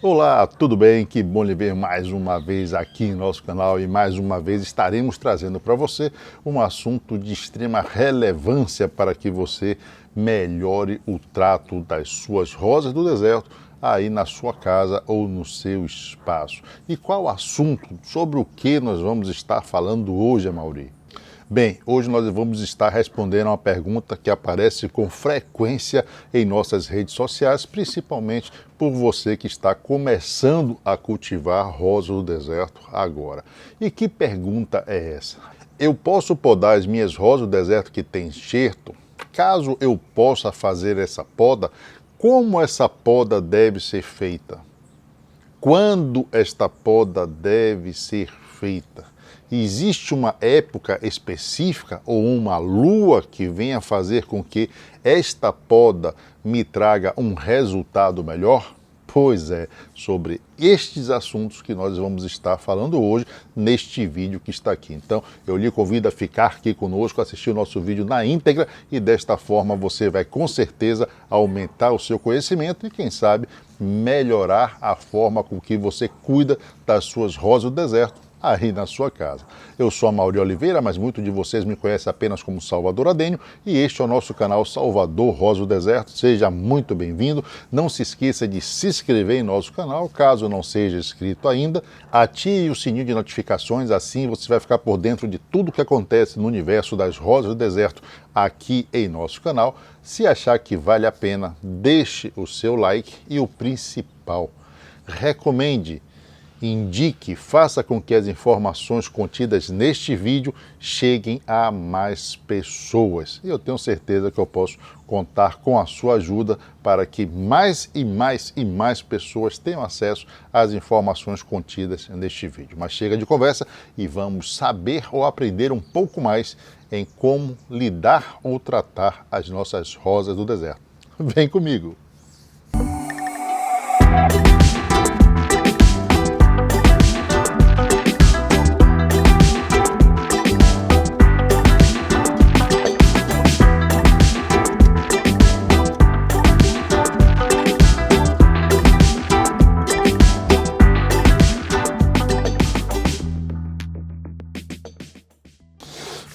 Olá, tudo bem? Que bom lhe ver mais uma vez aqui em nosso canal e mais uma vez estaremos trazendo para você um assunto de extrema relevância para que você melhore o trato das suas rosas do deserto aí na sua casa ou no seu espaço. E qual assunto, sobre o que nós vamos estar falando hoje, Amaury? Bem, hoje nós vamos estar respondendo a uma pergunta que aparece com frequência em nossas redes sociais, principalmente por você que está começando a cultivar rosas do deserto agora. E que pergunta é essa? Eu posso podar as minhas rosas do deserto que têm enxerto? Caso eu possa fazer essa poda, como essa poda deve ser feita? Quando esta poda deve ser feita? Existe uma época específica ou uma lua que venha fazer com que esta poda me traga um resultado melhor? Pois é, sobre estes assuntos que nós vamos estar falando hoje neste vídeo que está aqui. Então, eu lhe convido a ficar aqui conosco, assistir o nosso vídeo na íntegra e desta forma você vai com certeza aumentar o seu conhecimento e quem sabe melhorar a forma com que você cuida das suas rosas do deserto aí na sua casa. Eu sou Amaury Oliveira, mas muitos de vocês me conhecem apenas como Salvador Adênio e este é o nosso canal Salvador Rosa do Deserto. Seja muito bem-vindo. Não se esqueça de se inscrever em nosso canal, caso não seja inscrito ainda. Ative o sininho de notificações, assim você vai ficar por dentro de tudo que acontece no universo das rosas do deserto aqui em nosso canal. Se achar que vale a pena, deixe o seu like e o principal, recomende, indique, faça com que as informações contidas neste vídeo cheguem a mais pessoas. E eu tenho certeza que eu posso contar com a sua ajuda para que mais e mais pessoas tenham acesso às informações contidas neste vídeo. Mas chega de conversa e vamos saber ou aprender um pouco mais em como lidar ou tratar as nossas rosas do deserto. Vem comigo!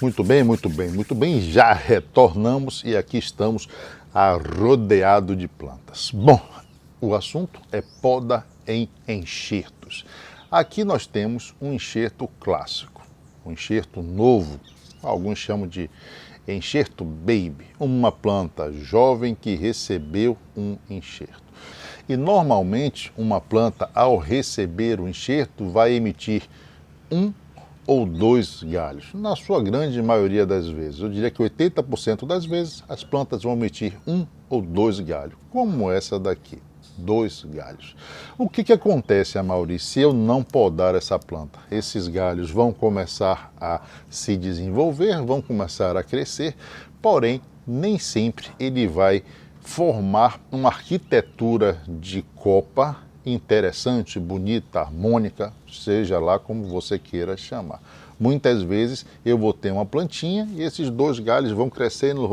Muito bem, já retornamos e aqui estamos rodeado de plantas. Bom, o assunto é poda em enxertos. Aqui nós temos um enxerto clássico, um enxerto novo, alguns chamam de enxerto baby, uma planta jovem que recebeu um enxerto. E normalmente uma planta ao receber o enxerto vai emitir um ou dois galhos, na sua grande maioria das vezes. Eu diria que 80% das vezes as plantas vão emitir um ou dois galhos, como essa daqui, 2 galhos. O que acontece, Amaury, se eu não podar essa planta? Esses galhos vão começar a se desenvolver, vão começar a crescer, porém nem sempre ele vai formar uma arquitetura de copa interessante, bonita, harmônica, seja lá como você queira chamar. Muitas vezes eu vou ter uma plantinha e esses 2 galhos vão crescendo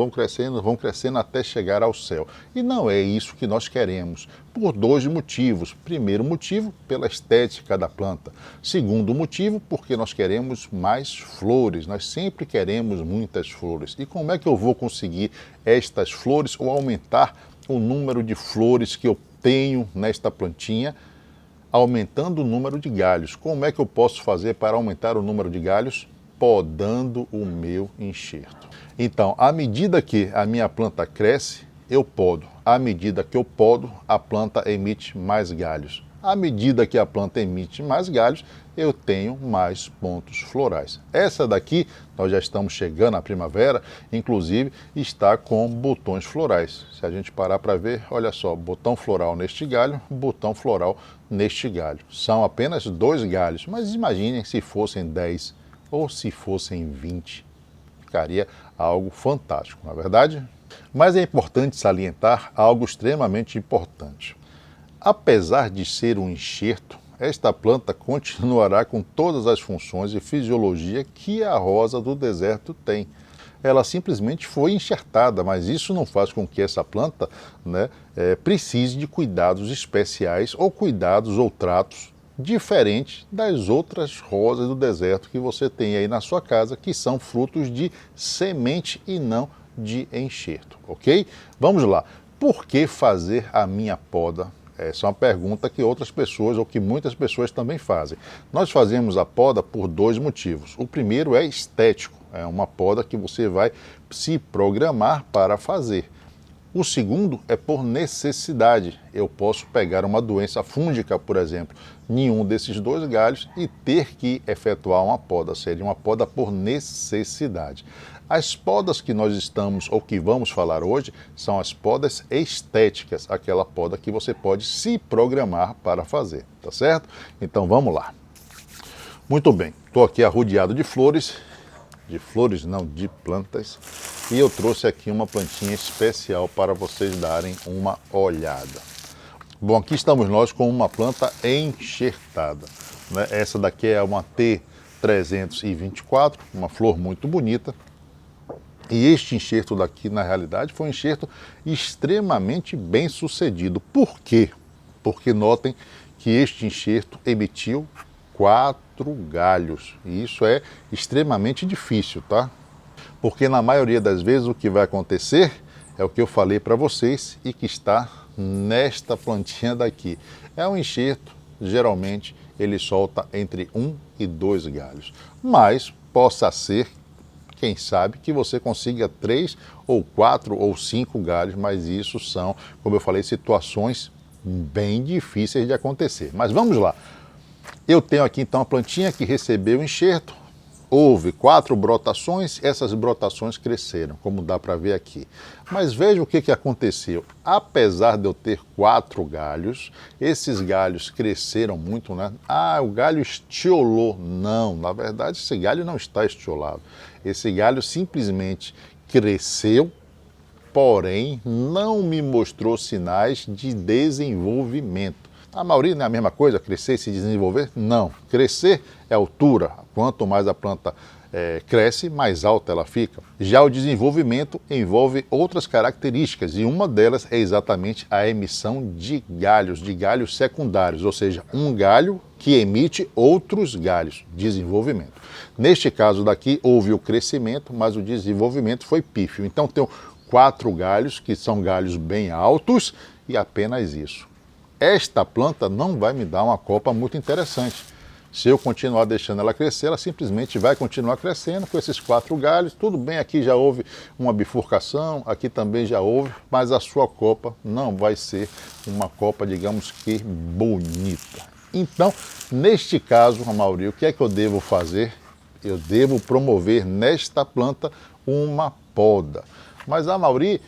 até chegar ao céu. E não é isso que nós queremos, por 2 motivos. Primeiro motivo, pela estética da planta. Segundo motivo, porque nós queremos mais flores, nós sempre queremos muitas flores. E como é que eu vou conseguir estas flores ou aumentar o número de flores que eu tenho nesta plantinha, aumentando o número de galhos? Como é que eu posso fazer para aumentar o número de galhos? Podando o meu enxerto. Então, à medida que a minha planta cresce, eu podo. À medida que eu podo, a planta emite mais galhos. À medida que a planta emite mais galhos, eu tenho mais pontos florais. Essa daqui, nós já estamos chegando à primavera, inclusive está com botões florais. Se a gente parar para ver, olha só, botão floral neste galho, botão floral neste galho. São apenas 2 galhos, mas imaginem se fossem 10 ou se fossem 20. Ficaria algo fantástico, não é verdade? Mas é importante salientar algo extremamente importante. Apesar de ser um enxerto, esta planta continuará com todas as funções e fisiologia que a rosa do deserto tem. ela simplesmente foi enxertada, mas isso não faz com que essa planta, né, precise de cuidados especiais ou cuidados ou tratos diferentes das outras rosas do deserto que você tem aí na sua casa, que são frutos de semente e não de enxerto, ok? Vamos lá. Por que fazer a minha poda? Essa é uma pergunta que outras pessoas, ou que muitas pessoas também fazem. Nós fazemos a poda por dois motivos. O primeiro é estético, é uma poda que você vai se programar para fazer. O segundo é por necessidade. Eu posso pegar uma doença fúngica, por exemplo, em um desses dois galhos e ter que efetuar uma poda. Seria uma poda por necessidade. As podas que nós estamos ou que vamos falar hoje são as podas estéticas, aquela poda que você pode se programar para fazer, tá certo? Então vamos lá. Muito bem, estou aqui arrodeado de flores não, de plantas, e eu trouxe aqui uma plantinha especial para vocês darem uma olhada. Bom, aqui estamos nós com uma planta enxertada, né? Essa daqui é uma T324, uma flor muito bonita. E este enxerto daqui, na realidade, foi um enxerto extremamente bem sucedido. Por quê? Porque notem que este enxerto emitiu 4 galhos. E isso é extremamente difícil, tá? Porque na maioria das vezes o que vai acontecer é o que eu falei para vocês e que está nesta plantinha daqui. É um enxerto, geralmente ele solta entre 1 e 2 galhos. Mas possa ser, quem sabe, que você consiga 3 ou 4 ou 5 galhos, mas isso são, como eu falei, situações bem difíceis de acontecer. Mas vamos lá. Eu tenho aqui então a plantinha que recebeu o enxerto. Houve 4 brotações, essas brotações cresceram, como dá para ver aqui. Mas veja o que aconteceu. Apesar de eu ter 4 galhos, esses galhos cresceram muito, né? Ah, o galho estiolou. Não, na verdade esse galho não está estiolado. Esse galho simplesmente cresceu, porém não me mostrou sinais de desenvolvimento. A maioria não é a mesma coisa, crescer e se desenvolver? Não. Crescer é altura. Quanto mais a planta cresce, mais alta ela fica. Já o desenvolvimento envolve outras características e uma delas é exatamente a emissão de galhos secundários, ou seja, um galho que emite outros galhos, desenvolvimento. Neste caso daqui houve o crescimento, mas o desenvolvimento foi pífio. Então tenho 4 galhos, que são galhos bem altos, e apenas isso. Esta planta não vai me dar uma copa muito interessante. Se eu continuar deixando ela crescer, ela simplesmente vai continuar crescendo com esses 4 galhos. Tudo bem, aqui já houve uma bifurcação, aqui também já houve, mas a sua copa não vai ser uma copa, digamos que, bonita. Então, neste caso, Amaury, o que é que eu devo fazer? Eu devo promover nesta planta uma poda. Mas, Amaury,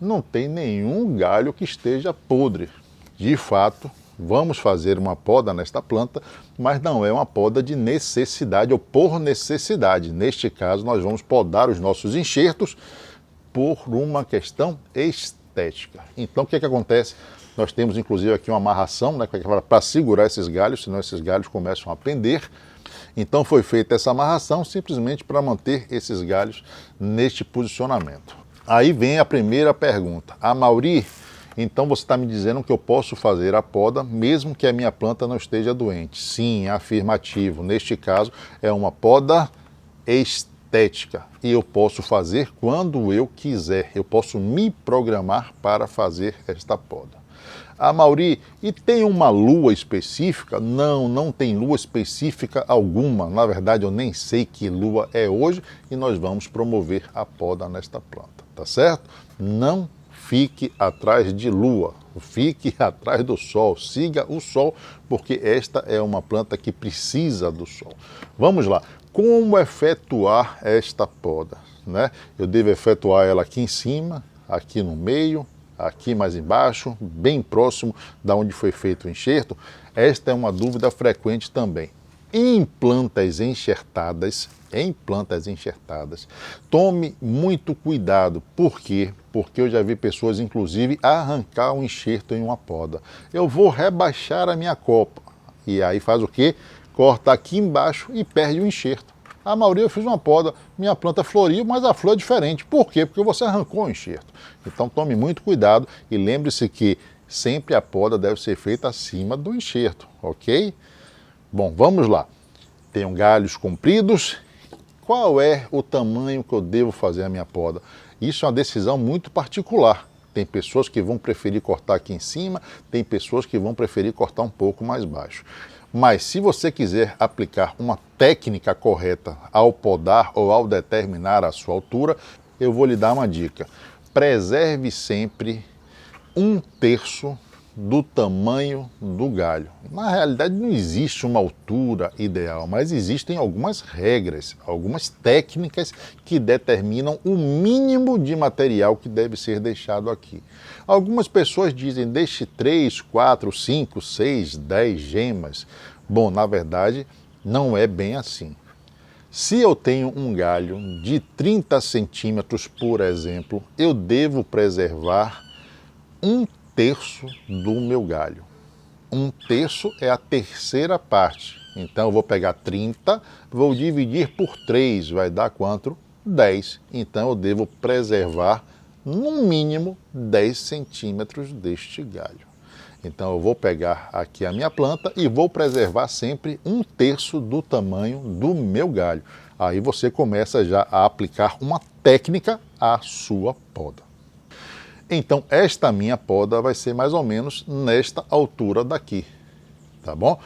não tem nenhum galho que esteja podre. De fato, vamos fazer uma poda nesta planta, mas não é uma poda de necessidade ou por necessidade. Neste caso, nós vamos podar os nossos enxertos por uma questão estética. Então, o que acontece? Nós temos, inclusive, aqui uma amarração, né, para segurar esses galhos, senão esses galhos começam a pender. Então, foi feita essa amarração simplesmente para manter esses galhos neste posicionamento. Aí vem a primeira pergunta. Amaury, então você está me dizendo que eu posso fazer a poda mesmo que a minha planta não esteja doente? Sim, afirmativo. Neste caso é uma poda estética e eu posso fazer quando eu quiser. Eu posso me programar para fazer esta poda. Amaury, e tem uma lua específica? Não, não tem lua específica alguma. Na verdade, eu nem sei que lua é hoje e nós vamos promover a poda nesta planta, tá certo? Não fique atrás de lua, fique atrás do sol, siga o sol, porque esta é uma planta que precisa do sol. Vamos lá, como efetuar esta poda, né? Eu devo efetuar ela aqui em cima, aqui no meio, aqui mais embaixo, bem próximo da onde foi feito o enxerto. Esta é uma dúvida frequente também. Em plantas enxertadas, tome muito cuidado. Por quê? Porque eu já vi pessoas, inclusive, arrancar um enxerto em uma poda. Eu vou rebaixar a minha copa. E aí faz o quê? Corta aqui embaixo e perde o enxerto. A maioria eu fiz uma poda, minha planta floriu, mas a flor é diferente. Por quê? Porque você arrancou o enxerto. Então tome muito cuidado e lembre-se que sempre a poda deve ser feita acima do enxerto, ok? Bom, vamos lá. Tenho galhos compridos. Qual é o tamanho que eu devo fazer a minha poda? Isso é uma decisão muito particular. Tem pessoas que vão preferir cortar aqui em cima, tem pessoas que vão preferir cortar um pouco mais baixo. Mas se você quiser aplicar uma técnica correta ao podar ou ao determinar a sua altura, eu vou lhe dar uma dica. Preserve sempre 1/3 do tamanho do galho. Na realidade não existe uma altura ideal, mas existem algumas regras, algumas técnicas que determinam o mínimo de material que deve ser deixado aqui. Algumas pessoas dizem deixe 3, 4, 5, 6, 10 gemas. Bom, na verdade não é bem assim. Se eu tenho um galho de 30 centímetros, por exemplo, eu devo preservar 1/3 do meu galho. 1/3 é a terceira parte. Então eu vou pegar 30, vou dividir por 3, vai dar quanto? 10. Então eu devo preservar no mínimo 10 centímetros deste galho. Então eu vou pegar aqui a minha planta e vou preservar sempre 1/3 do tamanho do meu galho. Aí você começa já a aplicar uma técnica à sua poda. Então esta minha poda vai ser mais ou menos nesta altura daqui, tá bom?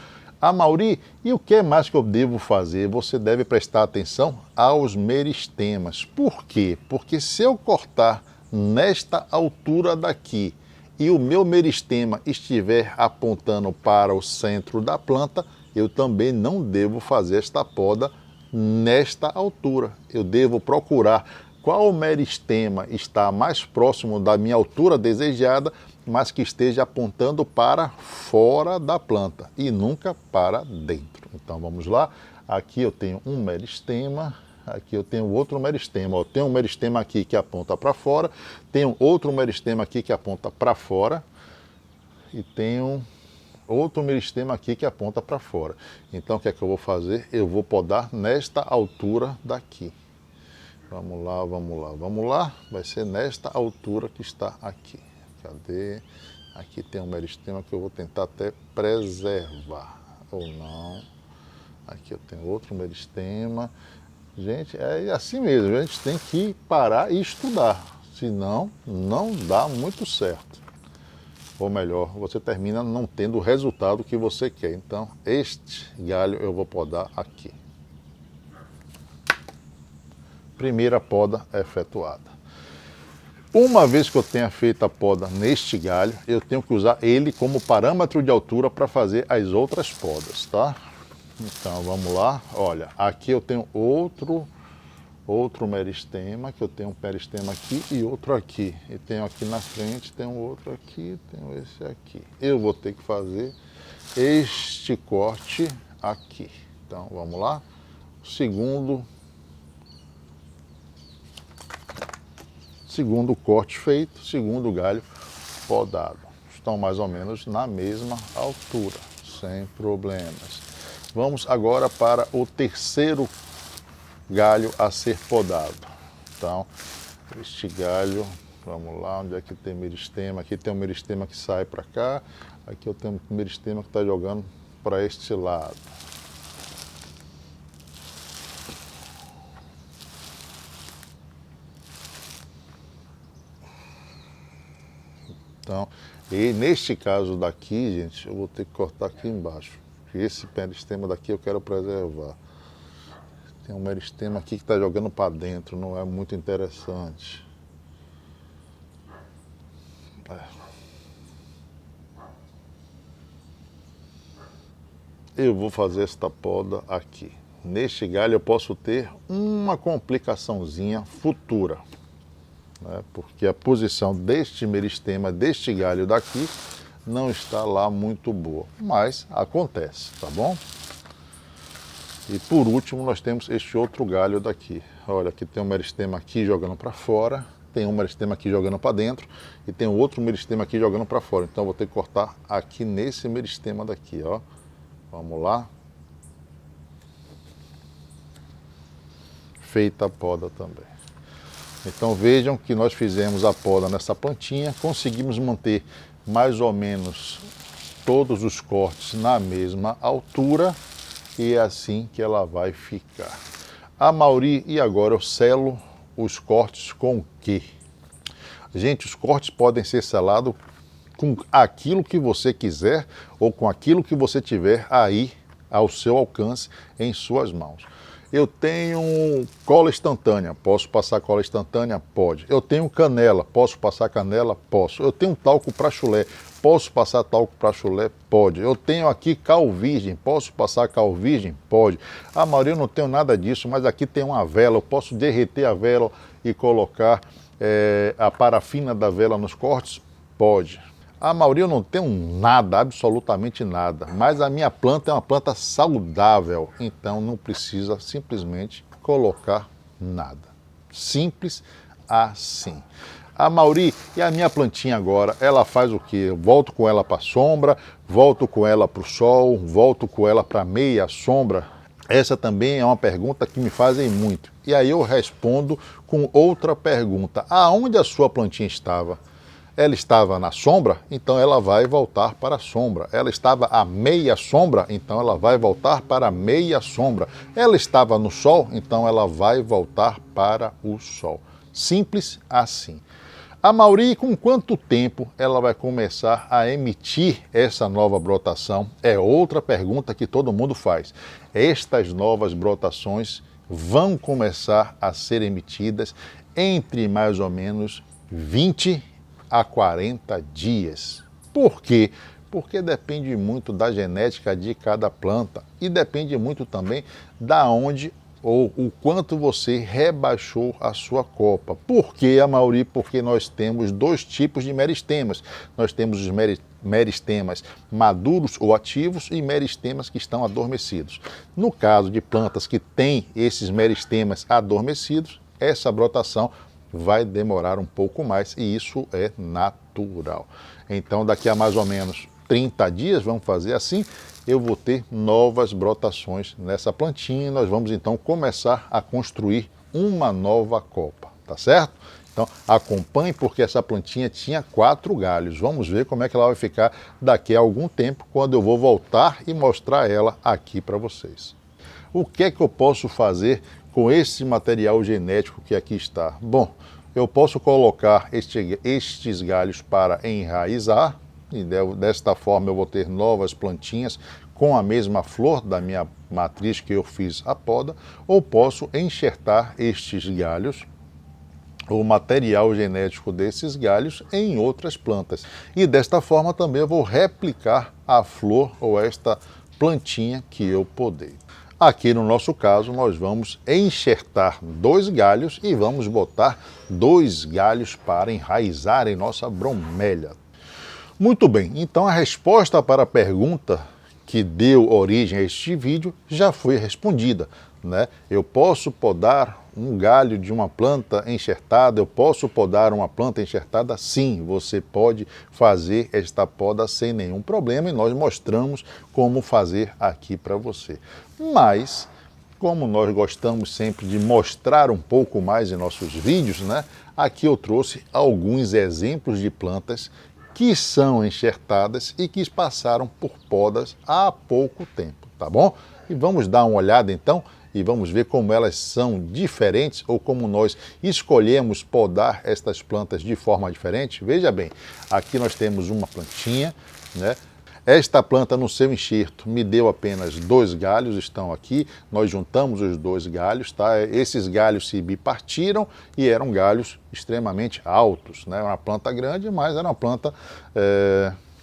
Mauri, e o que mais que eu devo fazer? Você deve prestar atenção aos meristemas. Por quê? Porque se eu cortar nesta altura daqui e o meu meristema estiver apontando para o centro da planta, eu também não devo fazer esta poda nesta altura. Eu devo procurar qual meristema está mais próximo da minha altura desejada, mas que esteja apontando para fora da planta e nunca para dentro. Então vamos lá, aqui eu tenho um meristema, aqui eu tenho outro meristema. Eu tenho um meristema aqui que aponta para fora, tenho outro meristema aqui que aponta para fora e tenho outro meristema aqui que aponta para fora. Então o que é que eu vou fazer? Eu vou podar nesta altura daqui. Vamos lá, vamos lá, vamos lá. Vai ser nesta altura que está aqui. Cadê? Aqui tem um meristema que eu vou tentar até preservar. Ou não. Aqui eu tenho outro meristema. Gente, é assim mesmo. A gente tem que parar e estudar. Senão, não dá muito certo. Ou melhor, você termina não tendo o resultado que você quer. Então, este galho eu vou podar aqui. Primeira poda efetuada. Uma vez que eu tenha feito a poda neste galho, eu tenho que usar ele como parâmetro de altura para fazer as outras podas, tá? Então vamos lá, olha, aqui eu tenho outro meristema, que eu tenho um meristema aqui e outro aqui. E tenho aqui na frente, tenho outro aqui, tenho esse aqui. Eu vou ter que fazer este corte aqui. Então vamos lá, segundo corte feito, segundo galho podado. Estão mais ou menos na mesma altura, sem problemas. Vamos agora para o terceiro galho a ser podado. Então, este galho, vamos lá, onde é que tem meristema? Aqui tem um meristema que sai para cá, aqui eu tenho um meristema que está jogando para este lado. Então, e neste caso daqui, gente, eu vou ter que cortar aqui embaixo. Esse meristema daqui eu quero preservar. Tem um meristema aqui que está jogando para dentro, não é muito interessante. Eu vou fazer esta poda aqui. Neste galho eu posso ter uma complicaçãozinha futura, né? Porque a posição deste meristema, deste galho daqui, não está lá muito boa, mas acontece, tá bom? E por último nós temos este outro galho daqui. Olha, aqui tem um meristema aqui jogando para fora, tem um meristema aqui jogando para dentro e tem outro meristema aqui jogando para fora. Então eu vou ter que cortar aqui nesse meristema daqui, ó. Vamos lá. feita a poda também. Então vejam que nós fizemos a poda nessa plantinha, conseguimos manter mais ou menos todos os cortes na mesma altura e é assim que ela vai ficar. Amaury, e agora eu selo os cortes com o quê? Gente, os cortes podem ser selados com aquilo que você quiser ou com aquilo que você tiver aí ao seu alcance em suas mãos. Eu tenho cola instantânea, posso passar cola instantânea? Pode. Eu tenho canela, posso passar canela? Posso. Eu tenho talco para chulé, posso passar talco para chulé? Pode. Eu tenho aqui cal virgem, posso passar cal virgem? Pode. A maioria eu não tenho nada disso, mas aqui tem uma vela, eu posso derreter a vela e colocar a parafina da vela nos cortes? Pode. A maioria eu não tenho nada, absolutamente nada, mas a minha planta é uma planta saudável, então não precisa simplesmente colocar nada. Simples assim. A Mauri, e a minha plantinha agora, ela faz o quê? Eu volto com ela para a sombra, volto com ela para o sol, volto com ela para meia sombra? Essa também é uma pergunta que me fazem muito. E aí eu respondo com outra pergunta. Aonde a sua plantinha estava? Ela estava na sombra, então ela vai voltar para a sombra. Ela estava à meia sombra, então ela vai voltar para a meia sombra. Ela estava no sol, então ela vai voltar para o sol. Simples assim. A Mauri, com quanto tempo ela vai começar a emitir essa nova brotação? É outra pergunta que todo mundo faz. Estas novas brotações vão começar a ser emitidas entre mais ou menos 20 a 40 dias. Por quê? Porque depende muito da genética de cada planta e depende muito também da onde ou o quanto você rebaixou a sua copa. Por que, Amaury? Porque nós temos dois tipos de meristemas. Nós temos os meristemas maduros ou ativos e meristemas que estão adormecidos. No caso de plantas que têm esses meristemas adormecidos, essa brotação vai demorar um pouco mais e isso é natural. Então, daqui a mais ou menos 30 dias, vamos fazer assim, eu vou ter novas brotações nessa plantinha e nós vamos então começar a construir uma nova copa, tá certo? Então, acompanhe porque essa plantinha tinha 4 galhos. Vamos ver como é que ela vai ficar daqui a algum tempo, quando eu vou voltar e mostrar ela aqui para vocês. O que é que eu posso fazer com esse material genético que aqui está? Bom, eu posso colocar estes galhos para enraizar, e desta forma eu vou ter novas plantinhas com a mesma flor da minha matriz que eu fiz a poda, ou posso enxertar estes galhos, o material genético desses galhos, em outras plantas. E desta forma também eu vou replicar a flor ou esta plantinha que eu podei. Aqui no nosso caso, nós vamos enxertar 2 galhos e vamos botar 2 galhos para enraizar em nossa bromélia. Muito bem, então a resposta para a pergunta que deu origem a este vídeo já foi respondida, né? Eu posso podar um galho de uma planta enxertada, eu posso podar uma planta enxertada? Sim, você pode fazer esta poda sem nenhum problema e nós mostramos como fazer aqui para você. Mas, como nós gostamos sempre de mostrar um pouco mais em nossos vídeos, né? Aqui eu trouxe alguns exemplos de plantas que são enxertadas e que passaram por podas há pouco tempo, tá bom? E vamos dar uma olhada então e vamos ver como elas são diferentes ou como nós escolhemos podar estas plantas de forma diferente. Veja bem, aqui nós temos uma plantinha, né? Esta planta no seu enxerto me deu apenas 2 galhos, estão aqui, nós juntamos os 2 galhos, tá? Esses galhos se bipartiram e eram galhos extremamente altos, né? Uma planta grande, mas era uma planta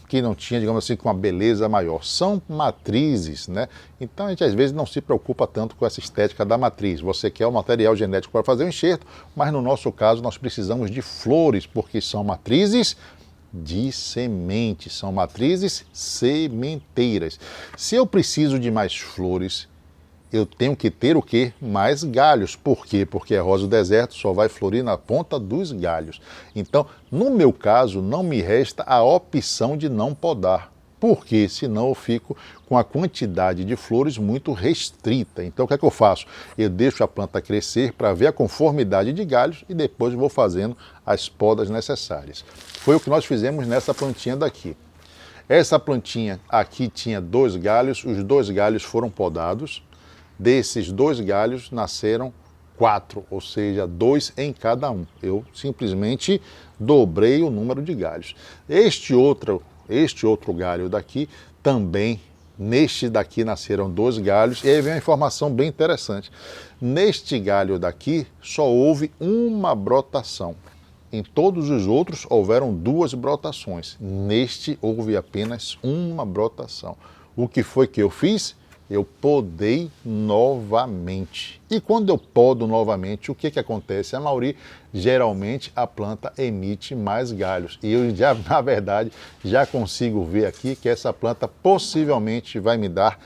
que não tinha, digamos assim, uma beleza maior. São matrizes, né? Então a gente às vezes não se preocupa tanto com essa estética da matriz. Você quer o material genético para fazer o enxerto, mas no nosso caso nós precisamos de flores, porque são matrizes de semente, são matrizes sementeiras. Se eu preciso de mais flores, eu tenho que ter o quê? Mais galhos. Por quê? Porque a rosa do deserto só vai florir na ponta dos galhos. Então, no meu caso, não me resta a opção de não podar. porque senão eu fico com a quantidade de flores muito restrita. Então o que é que eu faço? Eu deixo a planta crescer para ver a conformidade de galhos e depois vou fazendo as podas necessárias. Foi o que nós fizemos nessa plantinha daqui. Essa plantinha aqui tinha 2 galhos, os 2 galhos foram podados. Desses 2 galhos nasceram 4, ou seja, 2 em cada um. Eu simplesmente dobrei o número de galhos. Este outro galho daqui também, neste daqui nasceram 2 galhos, e aí vem uma informação bem interessante. Neste galho daqui só houve uma brotação. Em todos os outros houveram 2 brotações. Neste houve apenas uma brotação. O que foi que eu fiz? Eu podei novamente. E quando eu podo novamente, o que acontece? A maioria, geralmente, a planta emite mais galhos. E eu já, na verdade, já consigo ver aqui que essa planta possivelmente vai me dar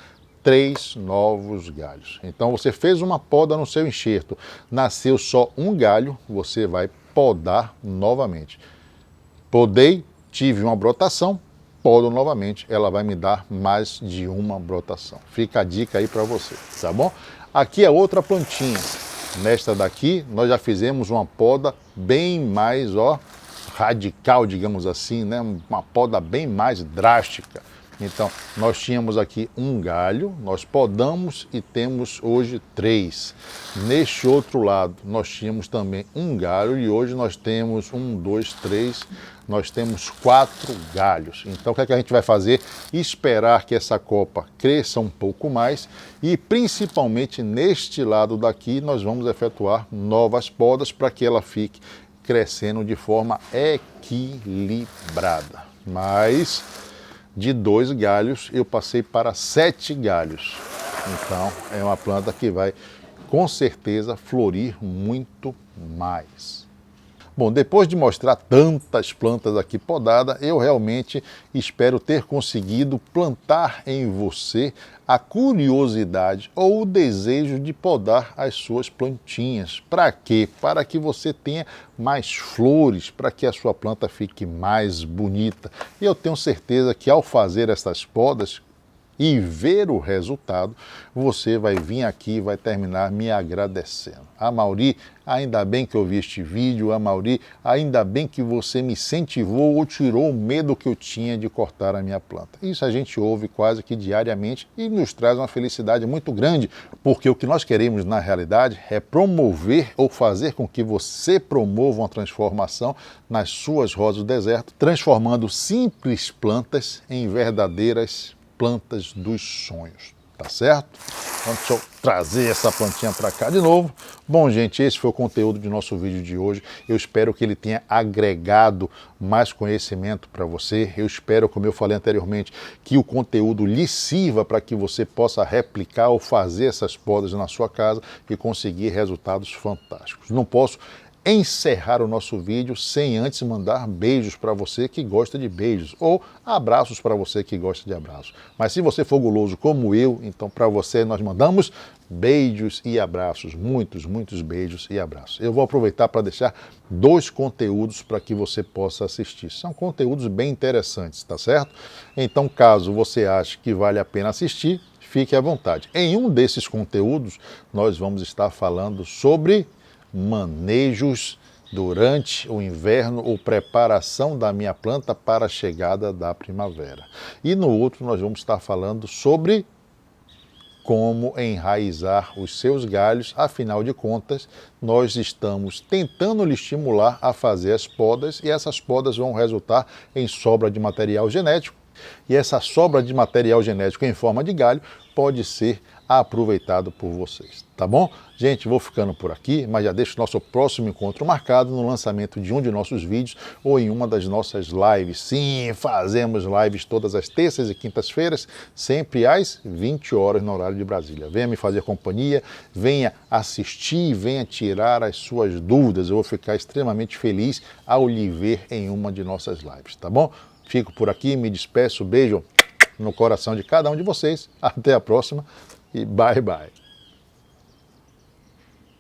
3 novos galhos. Então você fez uma poda no seu enxerto, nasceu só um galho, você vai podar novamente. Podei, tive uma brotação, podo novamente, ela vai me dar mais de uma brotação. Fica a dica aí para você, tá bom? Aqui é outra plantinha. Nesta daqui, nós já fizemos uma poda bem mais, radical, digamos assim, né? Uma poda bem mais drástica. Então, nós tínhamos aqui um galho, nós podamos e temos hoje 3. Neste outro lado, nós tínhamos também um galho e hoje nós temos 1, 2, 3, nós temos 4 galhos. Então, o que é que a gente vai fazer? Esperar que essa copa cresça um pouco mais e, principalmente neste lado daqui, nós vamos efetuar novas podas para que ela fique crescendo de forma equilibrada. Mas de 2 galhos eu passei para 7 galhos. Então é uma planta que vai com certeza florir muito mais. Bom, depois de mostrar tantas plantas aqui podadas, eu realmente espero ter conseguido plantar em você a curiosidade ou o desejo de podar as suas plantinhas. Para quê? Para que você tenha mais flores, para que a sua planta fique mais bonita. E eu tenho certeza que ao fazer essas podas e ver o resultado, você vai vir aqui e vai terminar me agradecendo. Amaury, ainda bem que eu vi este vídeo. Amaury, ainda bem que você me incentivou ou tirou o medo que eu tinha de cortar a minha planta. Isso a gente ouve quase que diariamente e nos traz uma felicidade muito grande, porque o que nós queremos na realidade é promover ou fazer com que você promova uma transformação nas suas rosas do deserto, transformando simples plantas em verdadeiras plantas dos sonhos, tá certo? Então, deixa eu trazer essa plantinha para cá de novo. Bom, gente, esse foi o conteúdo do nosso vídeo de hoje. Eu espero que ele tenha agregado mais conhecimento para você. Eu espero, como eu falei anteriormente, que o conteúdo lhe sirva para que você possa replicar ou fazer essas podas na sua casa e conseguir resultados fantásticos. Não posso encerrar o nosso vídeo sem antes mandar beijos para você que gosta de beijos ou abraços para você que gosta de abraços. Mas se você for guloso como eu, então para você nós mandamos beijos e abraços, muitos beijos e abraços. Eu vou aproveitar para deixar 2 conteúdos para que você possa assistir. São conteúdos bem interessantes, tá certo? Então, caso você ache que vale a pena assistir, fique à vontade. Em um desses conteúdos, nós vamos estar falando sobre manejos durante o inverno ou preparação da minha planta para a chegada da primavera. E no outro nós vamos estar falando sobre como enraizar os seus galhos. Afinal de contas, nós estamos tentando lhe estimular a fazer as podas e essas podas vão resultar em sobra de material genético. E essa sobra de material genético em forma de galho pode ser aproveitado por vocês, tá bom? Gente, vou ficando por aqui, mas já deixo o nosso próximo encontro marcado no lançamento de um de nossos vídeos ou em uma das nossas lives. Sim, fazemos lives todas as terças e quintas-feiras, sempre às 20 horas no horário de Brasília. Venha me fazer companhia, venha assistir, venha tirar as suas dúvidas. Eu vou ficar extremamente feliz ao lhe ver em uma de nossas lives, tá bom? Fico por aqui, me despeço, beijo no coração de cada um de vocês. Até a próxima e bye bye.